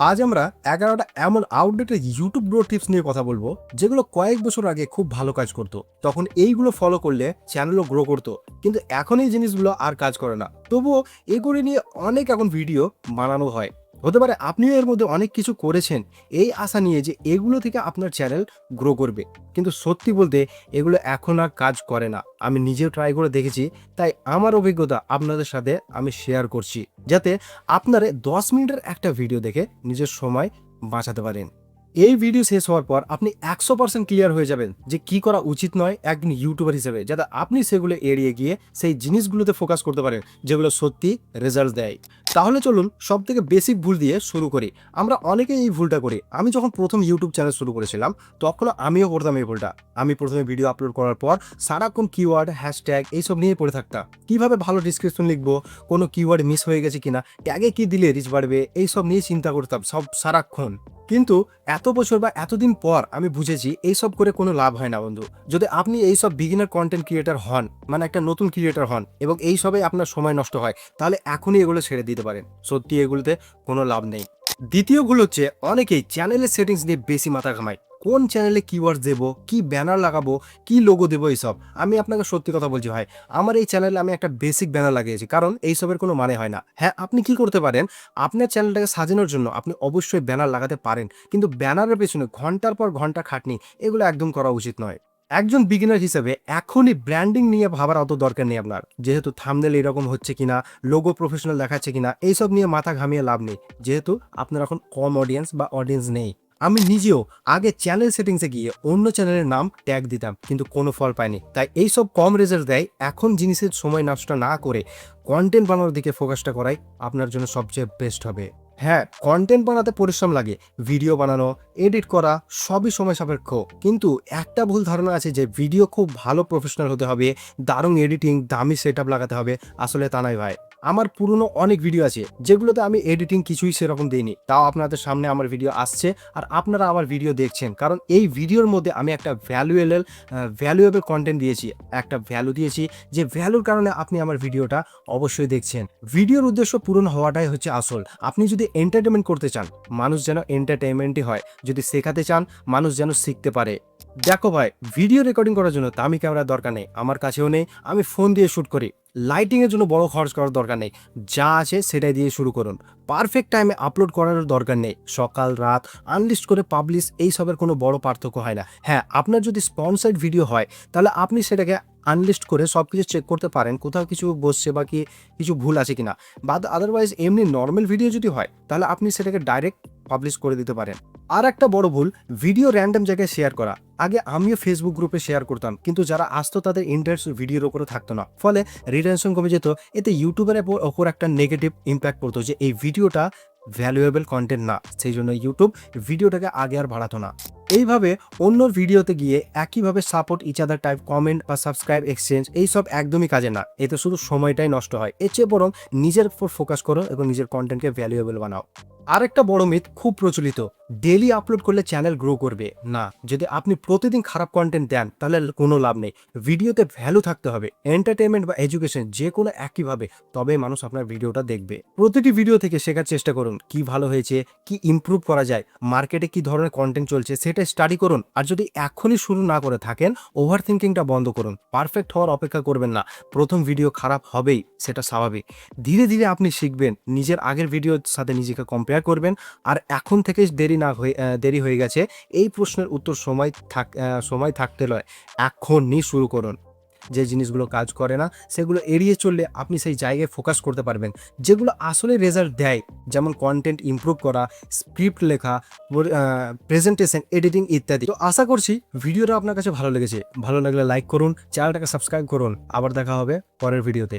আজ আমরা 11টা এমন আউটডেটেড ইউটিউব গ্রো টিপস নিয়ে কথা বলবো যেগুলো কয়েক বছর আগে খুব ভালো কাজ করতো। তখন এইগুলো ফলো করলে চ্যানেলও গ্রো করতো, কিন্তু এখন এই জিনিসগুলো আর কাজ করে না। তবুও এগুলি নিয়ে অনেক এখন ভিডিও বানানো হয়। হতে পারে আপনিও এর মধ্যে অনেক কিছু করেছেন এই আশা নিয়ে যে এগুলো থেকে আপনার চ্যানেল গ্রো করবে, কিন্তু সত্যি বলতে এগুলো এখন আর কাজ করে না। আমি নিজেও ট্রাই করে দেখেছি, তাই আমার অভিজ্ঞতা আপনাদের সাথে আমি শেয়ার করছি, যাতে আপনারা 10 মিনিটের একটা ভিডিও দেখে নিজের সময় বাঁচাতে পারেন। এই ভিডিও শেষ হওয়ার পর আপনি 100% ক্লিয়ার হয়ে যাবেন যে কি করা উচিত নয় একজন ইউটিউবার হিসেবে, যাতে আপনি সেগুলো এড়িয়ে গিয়ে সেই জিনিসগুলোতে ফোকাস করতে পারেন যেগুলো সত্যি রেজাল্ট দেয়। তাহলে চলুন সব থেকে বেসিক ভুল দিয়ে শুরু করি। আমরা অনেকেই এই ভুলটা করি। আমি যখন প্রথম ইউটিউব চ্যানেল শুরু করেছিলাম তখন আমিও করতাম এই ভুলটা। আমি প্রথমে ভিডিও আপলোড করার পর সারাক্ষণ কিওয়ার্ড, হ্যাশট্যাগ এইসব নিয়ে পড়ে থাকতাম। কিভাবে ভালো ডিসক্রিপশন লিখবো, কোনো কিওয়ার্ড মিস হয়ে গেছে কিনা, ট্যাগে কি দিলে রিচ বাড়বে, এইসব নিয়ে চিন্তা করতাম সব সারাক্ষণ। কিন্তু এত বছর বা এতদিন পর আমি বুঝেছি এইসব করে কোনো লাভ হয় না বন্ধু। যদি আপনি এইসব বিগিনার কন্টেন্ট ক্রিয়েটার হন, মানে একটা নতুন ক্রিয়েটার হন, এবং এইসবে আপনার সময় নষ্ট হয়, তাহলে এখনই এগুলো ছেড়ে দিতে পারেন। সত্যি এগুলোতে কোনো লাভ নেই। দ্বিতীয় ভুল হচ্ছে অনেকেই চ্যানেলের সেটিংস নিয়ে বেশি মাথা ঘামায়। কোন চ্যানেলে কিওয়ার্ড দেবো, কি ব্যানার লাগাবো, কি লোগো দেবো, এইসব। আমি আপনাকে সত্যি কথা বলছি ভাই, আমার এই চ্যানেলে আমি একটা বেসিক ব্যানার লাগিয়েছি, কারণ এইসবের কোনো মানে হয় না। হ্যাঁ, আপনি কি করতে পারেন, আপনার চ্যানেলটাকে সাজানোর জন্য আপনি অবশ্যই ব্যানার লাগাতে পারেন, কিন্তু ব্যানারের পেছনে ঘন্টার পর ঘন্টা খাটনি, এগুলো একদম করা উচিত নয়। একজন বিগিনার হিসেবে এখনই ব্র্যান্ডিং নিয়ে ভাবার অত দরকার নেই আপনার। যেহেতু থাম্বনেল এরকম হচ্ছে কিনা, লোগো প্রফেশনাল দেখাচ্ছে কিনা, এইসব নিয়ে মাথা ঘামিয়ে লাভ নেই, যেহেতু আপনার এখন কম অডিয়েন্স বা অডিয়েন্স নেই। আমি নিজেও আগে চ্যানেল সেটিংসে গিয়ে অন্য চ্যানেলের নাম ট্যাগ দিতাম, কিন্তু কোনো ফল পাইনি। তাই এইসব কম রেজাল্ট দেয়। এখন জিনিসের সময় নষ্ট না করে কন্টেন্ট বানানোর দিকে ফোকাসটা করাই আপনার জন্য সবচেয়ে বেস্ট হবে। হ্যাঁ, কন্টেন্ট বানাতে পরিশ্রম লাগে, ভিডিও বানানো, এডিট করা সবই সময় সাপেক্ষ। কিন্তু একটা ভুল ধারণা আছে যে ভিডিও খুব ভালো প্রফেশনাল হতে হবে, দারুণ এডিটিং, দামি সেট লাগাতে হবে। আসলে তা নয় ভাই। আমার পুরনো অনেক ভিডিও আছে যেগুলোতে আমি এডিটিং কিছুই সেরকম দিইনি, তাও আপনাদের সামনে আমার ভিডিও আসছে আর আপনারা আমার ভিডিও দেখছেন, কারণ এই ভিডিওর মধ্যে আমি একটা ভ্যালুয়েবল কন্টেন্ট দিয়েছি, একটা ভ্যালু দিয়েছি, যে ভ্যালুর কারণে আপনি আমার ভিডিওটা অবশ্যই দেখছেন। ভিডিওর উদ্দেশ্য পূরণ হওয়াটাই হচ্ছে আসল। আপনি যদি এন্টারটেনমেন্ট করতে চান, মানুষ যেন এন্টারটেনমেন্টই হয়। যদি শেখাতে চান, মানুষ যেন শিখতে পারে। দেখো ভাই, ভিডিও রেকর্ডিং করার জন্য দামি ক্যামেরার দরকার নেই, আমার কাছেও নেই। আমি ফোন দিয়ে শ্যুট করি। লাইটিং এর জন্য বড় খরচ করার দরকার নেই, যা আছে সেটাই দিয়ে শুরু করুন। পারফেক্ট টাইমে আপলোড করার দরকার নেই, সকাল রাত আনলিস্ট করে পাবলিশ, এই সবের কোনো বড় পার্থক্য হয় না। হ্যাঁ, আপনার যদি স্পন্সার্ড ভিডিও হয় তাহলে আপনি সেটাকে আনলিস্ট করে সবকিছু চেক করতে পারেন, কোথাও কিছু বসছে বা কি কিছু ভুল আছে কিনা। বাদ আদারওয়াইজ এমনি নর্মাল ভিডিও যদি হয় তাহলে আপনি সেটাকে ডাইরেক্ট পাবলিশ করে দিতে পারেন। আর একটা বড় ভুল, ভিডিও র্যান্ডম জায়গায় শেয়ার করা। আগে আমিও ফেসবুক গ্রুপে শেয়ার করতাম, কিন্তু যারা আসতো তাদের ইন্টারেস্ট ভিডিওর উপরে থাকতো না, ফলে রিটেনশন কমে যেত। এতে ইউটিউবের ওপর একটা নেগেটিভ ইম্প্যাক্ট পড়তো যে এই ভিডিওটা ভ্যালুয়েবল কন্টেন্ট না, সেই জন্য ইউটিউব ভিডিওটাকে আগে আর বাড়াতো না। এইভাবে অন্য ভিডিওতে গিয়ে একইভাবে support each other type comment বা সাবস্ক্রাইব এক্সচেঞ্জ এইসব একদমই কাজে না, এতে শুধু সময়টাই নষ্ট হয়। এর চেয়ে বরং নিজের উপর ফোকাস করো এবং নিজের কন্টেন্টকে ভ্যালুয়েবল বানাও। আরেকটা বড় মিথ খুব প্রচলিত, ডেলি আপলোড করলে চ্যানেল গ্রো করবে না। যদি আপনি প্রতিদিন খারাপ কন্টেন্ট দেন তাহলে কোনো লাভ নেই। ভিডিওতে ভ্যালু থাকতে হবে, এন্টারটেনমেন্ট বা এডুকেশন যে কোনো একইভাবে, তবে মানুষ আপনার ভিডিওটা দেখবে। প্রতিটি ভিডিও থেকে শেখার চেষ্টা করুন, কি ভালো হয়েছে, কি ইমপ্রুভ করা যায়, মার্কেটে কি ধরনের কন্টেন্ট চলছে সেটা স্টাডি করুন। আর যদি এখনই শুরু না করে থাকেন, ওভার থিঙ্কিংটা বন্ধ করুন। পারফেক্ট হওয়ার অপেক্ষা করবেন না, প্রথম ভিডিও খারাপ হবেই, সেটা স্বাভাবিক। ধীরে ধীরে আপনি শিখবেন, নিজের আগের ভিডিওর সাথে নিজেকে কম্পেয়ার করবেন। আর এখন থেকে দেরি হয়ে গেছে এই প্রশ্নের উত্তর সময় থাকতে নয়, এখনই শুরু করুন। যে জিনিসগুলো কাজ করে না সেগুলো এড়িয়ে চললে আপনি সেই জায়গায় ফোকাস করতে পারবেন যেগুলো আসলে রেজাল্ট দেয়, যেমন কন্টেন্ট ইমপ্রুভ করা, স্ক্রিপ্ট লেখা, প্রেজেন্টেশন, এডিটিং ইত্যাদি। তো আশা করছি ভিডিওটা আপনার কাছে ভালো লেগেছে। ভালো লাগলে লাইক করুন, চ্যানেলটাকে সাবস্ক্রাইব করুন। আবার দেখা হবে পরের ভিডিওতে।